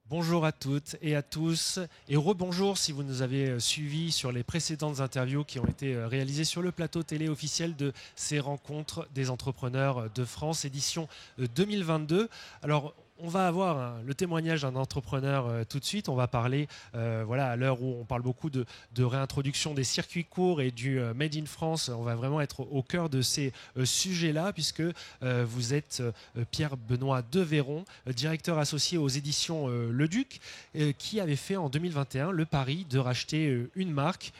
Bonjour à toutes et à tous et rebonjour si vous nous avez suivis sur les précédentes interviews qui ont été réalisées sur le plateau télé officiel de ces rencontres des entrepreneurs de France, édition 2022. Alors, on va avoir le témoignage d'un entrepreneur tout de suite. On va parler, voilà, à l'heure où on parle beaucoup de réintroduction des circuits courts et du Made in France. On va vraiment être au cœur de ces sujets-là, puisque vous êtes Pierre-Benoît Devéron, directeur associé aux éditions Le Duc, qui avait fait en 2021 le pari de racheter une marque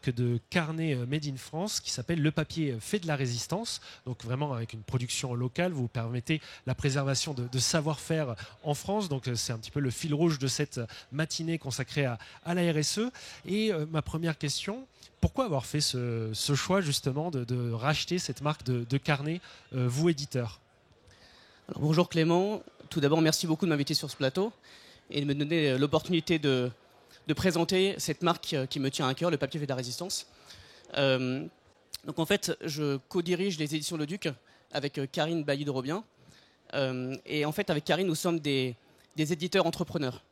de carnet Made in France qui s'appelle Le Papier fait de la résistance. Donc vraiment avec une production locale, vous permettez la préservation de savoir-faire en France. Donc c'est un petit peu le fil rouge de cette matinée consacrée à la RSE. Et ma première question, pourquoi avoir fait ce choix justement de racheter cette marque de carnet, vous éditeur? Alors, bonjour Clément, tout d'abord merci beaucoup de m'inviter sur ce plateau et de me donner l'opportunité de présenter cette marque qui me tient à cœur, le papier fait de la résistance. Donc en fait, je co-dirige les éditions Le Duc avec Karine Bailly de Robien. Et en fait, avec Karine, nous sommes des éditeurs entrepreneurs.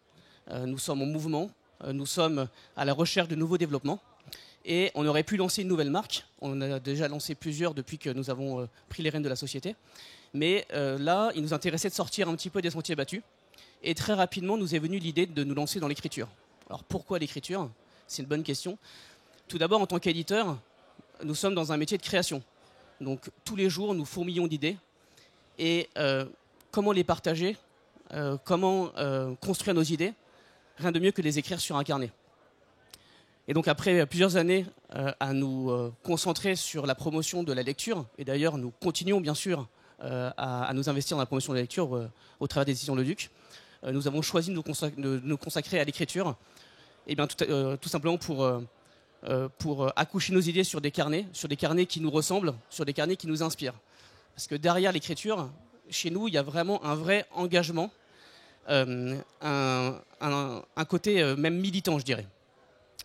Nous sommes en mouvement, nous sommes à la recherche de nouveaux développements. Et on aurait pu lancer une nouvelle marque. On en a déjà lancé plusieurs depuis que nous avons pris les rênes de la société. Mais là, il nous intéressait de sortir un petit peu des sentiers battus. Et très rapidement, nous est venue l'idée de nous lancer dans l'écriture. Alors pourquoi l'écriture? C'est une bonne question. Tout d'abord, en tant qu'éditeur, nous sommes dans un métier de création. Donc tous les jours, nous fourmillons d'idées. Et comment les partager, comment construire nos idées, rien de mieux que de les écrire sur un carnet. Et donc après plusieurs années à nous concentrer sur la promotion de la lecture, et d'ailleurs nous continuons bien sûr à nous investir dans la promotion de la lecture au travers des éditions Le Duc, nous avons choisi de nous consacrer à l'écriture, et bien tout simplement pour accoucher nos idées sur des carnets qui nous ressemblent, sur des carnets qui nous inspirent. Parce que derrière l'écriture, chez nous, il y a vraiment un vrai engagement, un côté même militant, je dirais.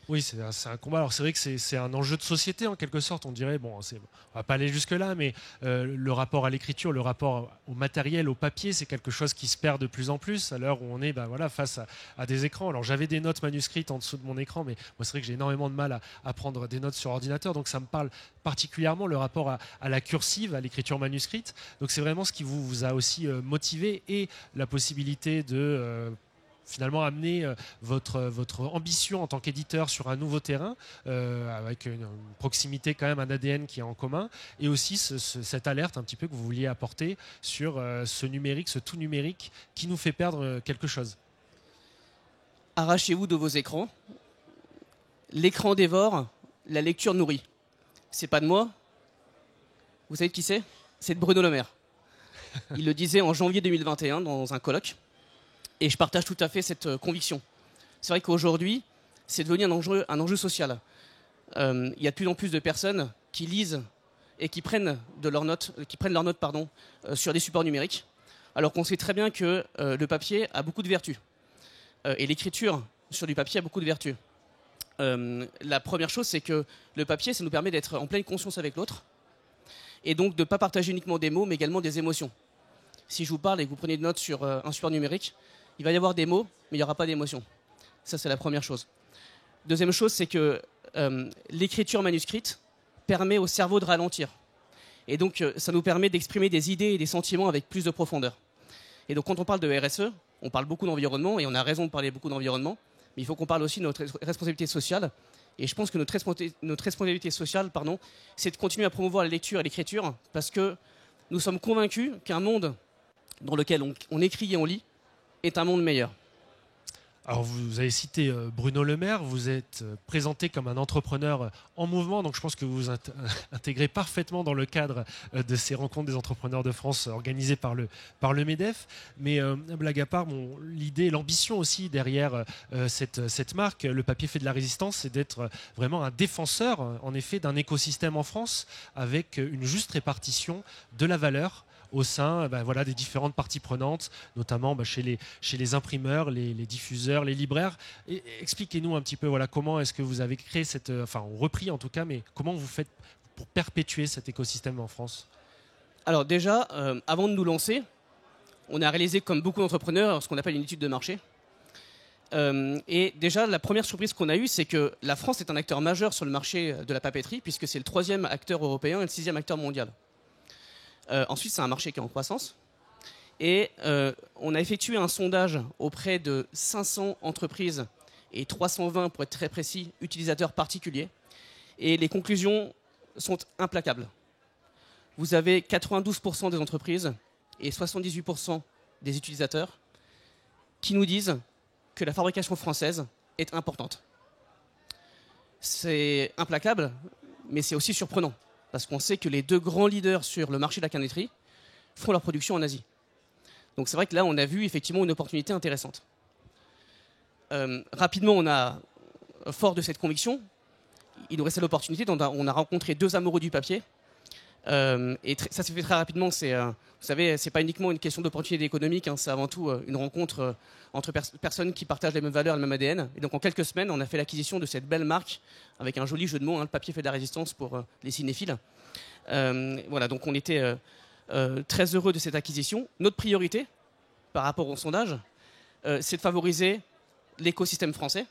Oui, c'est un combat. Alors c'est vrai que c'est un enjeu de société en quelque sorte. On dirait, bon, on va pas aller jusque là, mais le rapport à l'écriture, le rapport au matériel, au papier, c'est quelque chose qui se perd de plus en plus à l'heure où on est, voilà, face à des écrans. Alors j'avais des notes manuscrites en dessous de mon écran, mais moi c'est vrai que j'ai énormément de mal à prendre des notes sur ordinateur, donc ça me parle particulièrement le rapport à la cursive, à l'écriture manuscrite. Donc c'est vraiment ce qui vous a aussi motivé, et la possibilité de finalement amener votre ambition en tant qu'éditeur sur un nouveau terrain, avec une proximité quand même, un ADN qui est en commun, et aussi cette alerte un petit peu que vous vouliez apporter sur ce numérique, ce tout numérique qui nous fait perdre quelque chose. Arrachez-vous de vos écrans. L'écran dévore, la lecture nourrit. C'est pas de moi. Vous savez de qui c'est? C'est de Bruno Le Maire. Il le disait en janvier 2021 dans un colloque. Et je partage tout à fait cette conviction. C'est vrai qu'aujourd'hui, c'est devenu un enjeu social. Il y a de plus en plus de personnes qui lisent et qui prennent leurs notes sur des supports numériques, alors qu'on sait très bien que le papier a beaucoup de vertus. Et l'écriture sur du papier a beaucoup de vertus. La première chose, c'est que le papier, ça nous permet d'être en pleine conscience avec l'autre, et donc de ne pas partager uniquement des mots, mais également des émotions. Si je vous parle et que vous prenez des notes sur un support numérique, il va y avoir des mots, mais il n'y aura pas d'émotion. Ça, c'est la première chose. Deuxième chose, c'est que l'écriture manuscrite permet au cerveau de ralentir. Et donc, ça nous permet d'exprimer des idées et des sentiments avec plus de profondeur. Et donc, quand on parle de RSE, on parle beaucoup d'environnement, et on a raison de parler beaucoup d'environnement, mais il faut qu'on parle aussi de notre responsabilité sociale. Et je pense que notre responsabilité sociale, c'est de continuer à promouvoir la lecture et l'écriture, parce que nous sommes convaincus qu'un monde dans lequel on écrit et on lit est un monde meilleur. Alors vous avez cité Bruno Le Maire, vous êtes présenté comme un entrepreneur en mouvement, donc je pense que vous vous intégrez parfaitement dans le cadre de ces rencontres des entrepreneurs de France organisées par le MEDEF. Mais blague à part, l'idée, l'ambition aussi derrière cette marque, Le Papier fait de la résistance, c'est d'être vraiment un défenseur, en effet, d'un écosystème en France avec une juste répartition de la valeur au sein des différentes parties prenantes, notamment chez les imprimeurs, les diffuseurs, les libraires. Expliquez-nous un petit peu comment est-ce que vous avez créé repris en tout cas, mais comment vous faites pour perpétuer cet écosystème en France? Alors déjà, avant de nous lancer, on a réalisé, comme beaucoup d'entrepreneurs, ce qu'on appelle une étude de marché. Et déjà, la première surprise qu'on a eue, c'est que la France est un acteur majeur sur le marché de la papeterie, puisque c'est le 3e acteur européen et le 6e acteur mondial. Ensuite, c'est un marché qui est en croissance. Et on a effectué un sondage auprès de 500 entreprises et 320, pour être très précis, utilisateurs particuliers. Et les conclusions sont implacables. Vous avez 92% des entreprises et 78% des utilisateurs qui nous disent que la fabrication française est importante. C'est implacable, mais c'est aussi surprenant, parce qu'on sait que les 2 grands leaders sur le marché de la canetterie font leur production en Asie. Donc c'est vrai que là, on a vu effectivement une opportunité intéressante. Rapidement, on a, fort de cette conviction, il nous restait l'opportunité, on a rencontré 2 amoureux du papier. Et ça s'est fait très rapidement. Vous savez, c'est pas uniquement une question d'opportunité économique, hein, c'est avant tout une rencontre entre personnes qui partagent les mêmes valeurs, le même ADN. Et donc en quelques semaines, on a fait l'acquisition de cette belle marque avec un joli jeu de mots, hein, le papier fait de la résistance pour les cinéphiles. Voilà, donc on était très heureux de cette acquisition. Notre priorité, par rapport au sondage, c'est de favoriser l'écosystème français,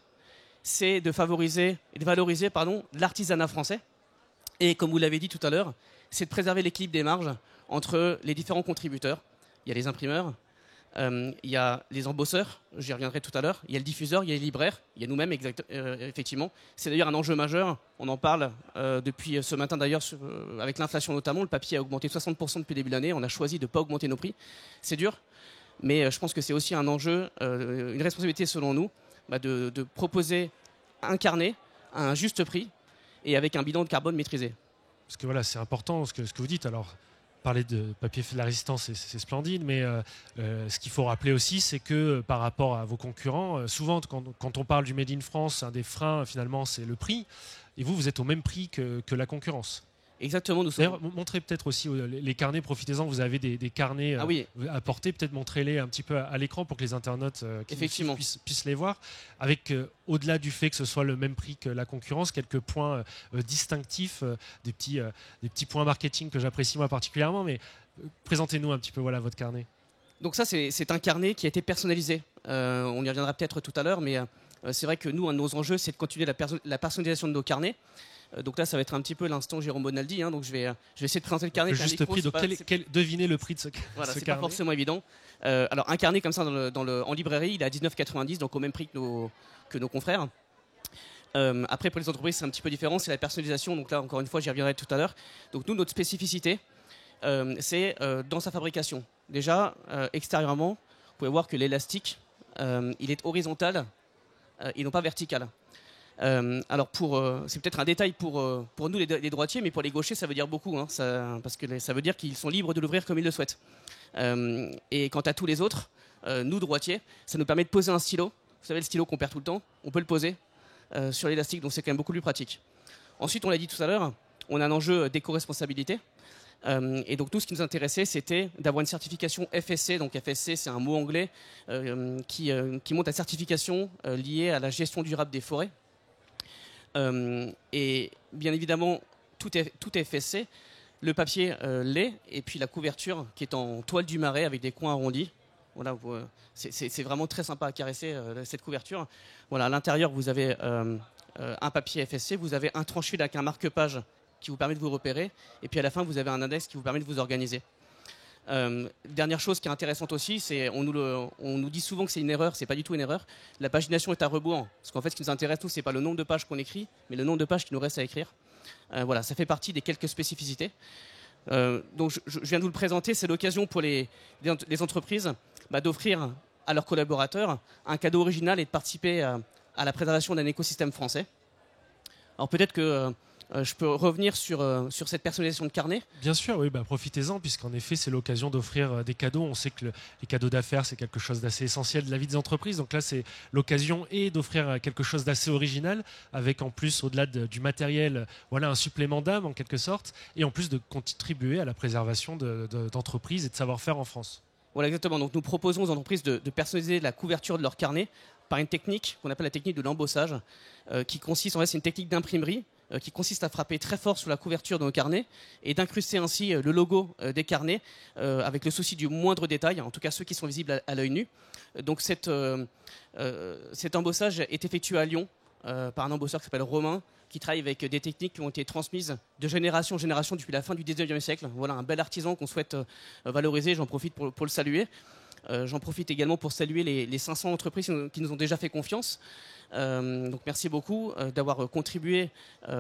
c'est de favoriser et de valoriser l'artisanat français. Et comme vous l'avez dit tout à l'heure, c'est de préserver l'équilibre des marges entre les différents contributeurs. Il y a les imprimeurs, il y a les embosseurs, j'y reviendrai tout à l'heure, il y a le diffuseur, il y a les libraires, il y a nous-mêmes, effectivement. C'est d'ailleurs un enjeu majeur, on en parle depuis ce matin d'ailleurs, avec l'inflation notamment, le papier a augmenté 60% depuis le début de l'année, on a choisi de ne pas augmenter nos prix. C'est dur, mais je pense que c'est aussi un enjeu, une responsabilité selon nous, de proposer un carnet à un juste prix et avec un bilan de carbone maîtrisé. Parce que voilà, c'est important ce que vous dites. Alors, parler de papier fait de la résistance, c'est splendide, mais ce qu'il faut rappeler aussi, c'est que par rapport à vos concurrents, souvent quand on parle du Made in France, un des freins finalement, c'est le prix. Et vous êtes au même prix que la concurrence. Exactement, nous sommes. D'ailleurs, montrez peut-être aussi les carnets, profitez-en, vous avez des carnets à porter, peut-être montrez-les un petit peu à l'écran pour que les internautes puissent les voir, avec au-delà du fait que ce soit le même prix que la concurrence, quelques points distinctifs, des petits points marketing que j'apprécie moi particulièrement, mais présentez-nous un petit peu votre carnet. Donc ça, c'est un carnet qui a été personnalisé. On y reviendra peut-être tout à l'heure, mais c'est vrai que nous, un de nos enjeux, c'est de continuer la personnalisation de nos carnets. Donc là, ça va être un petit peu l'instant Jérôme Bonaldi. Hein, donc je vais essayer de présenter le carnet. Le juste prix. Donc devinez le prix de ce carnet. Voilà, c'est pas forcément évident. Alors un carnet comme ça en librairie, il est à 19,90, donc au même prix que nos confrères. Après, pour les entreprises, c'est un petit peu différent. C'est la personnalisation. Donc là, encore une fois, j'y reviendrai tout à l'heure. Donc nous, notre spécificité, c'est dans sa fabrication. Déjà, extérieurement, vous pouvez voir que l'élastique, il est horizontal et non pas vertical. Alors c'est peut-être un détail pour nous les droitiers, mais pour les gauchers ça veut dire beaucoup, hein, parce que ça veut dire qu'ils sont libres de l'ouvrir comme ils le souhaitent. Et quant à tous les autres, nous droitiers, ça nous permet de poser un stylo. Vous savez, le stylo qu'on perd tout le temps, on peut le poser sur l'élastique, donc c'est quand même beaucoup plus pratique. Ensuite, on l'a dit tout à l'heure, on a un enjeu d'éco-responsabilité. Et donc nous, ce qui nous intéressait, c'était d'avoir une certification FSC. Donc FSC, c'est un mot anglais qui montre la certification liée à la gestion durable des forêts. Et bien évidemment, tout est FSC. Le papier l'est, et puis la couverture qui est en toile du marais avec des coins arrondis. Voilà, c'est vraiment très sympa à caresser cette couverture. Voilà, à l'intérieur, vous avez un papier FSC, vous avez un tranche-fil avec un marque-page qui vous permet de vous repérer, et puis à la fin, vous avez un index qui vous permet de vous organiser. Dernière chose qui est intéressante aussi, c'est on nous dit souvent que c'est une erreur, c'est pas du tout une erreur. La pagination est à rebours, parce qu'en fait, ce qui nous intéresse nous, c'est pas le nombre de pages qu'on écrit, mais le nombre de pages qu'il nous reste à écrire. Voilà, ça fait partie des quelques spécificités. Donc je viens de vous le présenter, c'est l'occasion pour les entreprises d'offrir à leurs collaborateurs un cadeau original et de participer à la préservation d'un écosystème français. Alors peut-être que je peux revenir sur cette personnalisation de carnet. Bien sûr, oui, profitez-en, puisqu'en effet, c'est l'occasion d'offrir des cadeaux. On sait que les cadeaux d'affaires, c'est quelque chose d'assez essentiel de la vie des entreprises. Donc là, c'est l'occasion d'offrir quelque chose d'assez original, avec en plus, au-delà du matériel, un supplément d'âme en quelque sorte, et en plus de contribuer à la préservation d'entreprises et de savoir-faire en France. Voilà, exactement. Donc nous proposons aux entreprises de personnaliser la couverture de leur carnet par une technique qu'on appelle la technique de l'embossage, qui consiste, en fait, c'est une technique d'imprimerie qui consiste à frapper très fort sur la couverture de nos carnets et d'incruster ainsi le logo des carnets avec le souci du moindre détail, en tout cas ceux qui sont visibles à l'œil nu. Donc cet embossage est effectué à Lyon par un embosseur qui s'appelle Romain, qui travaille avec des techniques qui ont été transmises de génération en génération depuis la fin du 19e siècle. Voilà un bel artisan qu'on souhaite valoriser, j'en profite pour le saluer. J'en profite également pour saluer les 500 entreprises qui nous ont déjà fait confiance. Donc merci beaucoup d'avoir contribué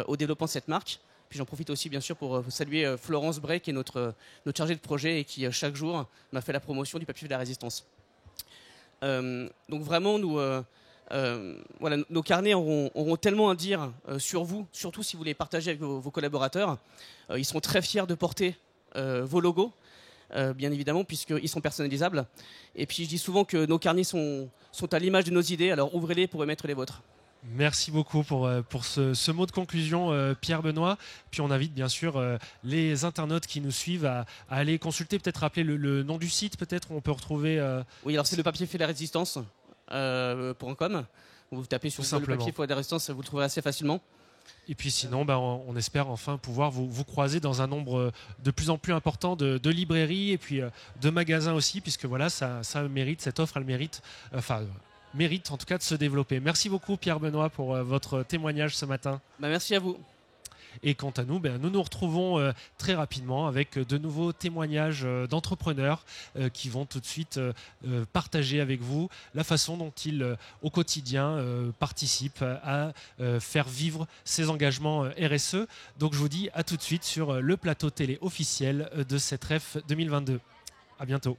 au développement de cette marque. Puis j'en profite aussi bien sûr pour saluer Florence Bray, qui est notre chargée de projet et qui chaque jour m'a fait la promotion du papier fait de la résistance. Donc vraiment, voilà, nos carnets auront tellement à dire sur vous, surtout si vous les partagez avec vos collaborateurs. Ils seront très fiers de porter vos logos, bien évidemment, puisqu'ils sont personnalisables. Et puis je dis souvent que nos carnets sont à l'image de nos idées, alors ouvrez-les pour émettre les vôtres. Merci beaucoup pour ce mot de conclusion, Pierre-Benoît. Puis on invite bien sûr les internautes qui nous suivent à aller consulter, peut-être rappeler le nom du site, peut-être où on peut retrouver... Oui, alors c'est le papier fait de la résistance. .com. Vous tapez sur le papier pour la résistance, vous le trouverez assez facilement. Et puis sinon, on espère enfin pouvoir vous croiser dans un nombre de plus en plus important de librairies et puis de magasins aussi, puisque voilà, ça mérite, cette offre, elle mérite, mérite en tout cas de se développer. Merci beaucoup Pierre-Benoît pour votre témoignage ce matin. Merci à vous. Et quant à nous, nous nous retrouvons très rapidement avec de nouveaux témoignages d'entrepreneurs qui vont tout de suite partager avec vous la façon dont ils, au quotidien, participent à faire vivre ces engagements RSE. Donc je vous dis à tout de suite sur le plateau télé officiel de cette REF 2022. À bientôt.